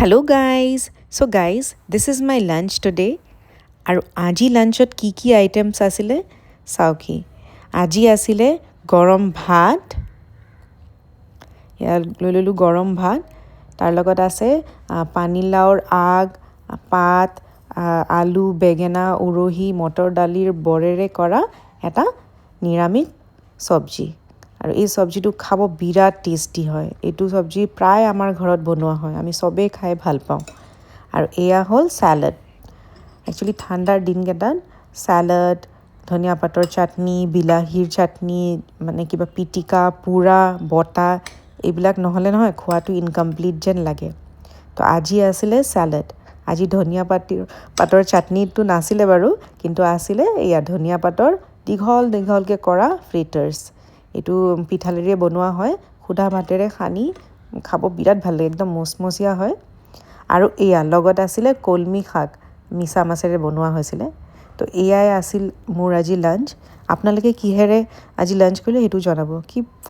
Hello guys. So guys, this is my lunch today. আৰু আজি লাঞ্চত কি আইটেমছ আছিলে চাওক কি আজি আছিলে গৰম ভাত ইয়াৰ লৈ ললোঁ গৰম ভাত তাৰ লগত আছে পানীলাওৰ আগ পাত আলু বেঙেনা উৰহি মটৰ দালিৰ বৰেৰে কৰা এটা নিৰামিষ চব্জি আৰু এই চব্জিটো খাব বিৰাট টেষ্টি হয় এইটো চব্জি প্ৰায় আমাৰ ঘৰত বনোৱা হয় আমি সবেই খাই ভাল পাওঁ আৰু এয়া হ'ল স্যালাড একচুয়ালি ঠাণ্ডাৰ দিনকেইটাত স্যালাড ধনিয়া পাতৰ চাটনি বিলাহীৰ চাটনি মানে কিবা পিটিকা পুৰা বটা এইবিলাক নহ'লে নহয় খোৱাটো ইনকমপ্লিট যেন লাগে তো আজি আছিলে স্যালাড আজি ধনিয়া পাতৰ চাটনিটো নাছিলে বাৰু কিন্তু আছিলে এয়া ধনিয়া পাতৰ দীঘলকৈ কৰা ফ্ৰিটাৰ্ছ এইটো পিঠালেৰে বনোৱা হয় খুদা ভাতেৰে সানি খাব বিৰাট ভাল লাগে একদম মচমচীয়া হয় আৰু এয়া লগত আছিলে কলমি শাক মিছা মাছেৰে বনোৱা হৈছিলে তো এয়াই আছিল মোৰ আজি লাঞ্চ আপোনালোকে কিহেৰে আজি লাঞ্চ কৰিলে সেইটো জনাব কি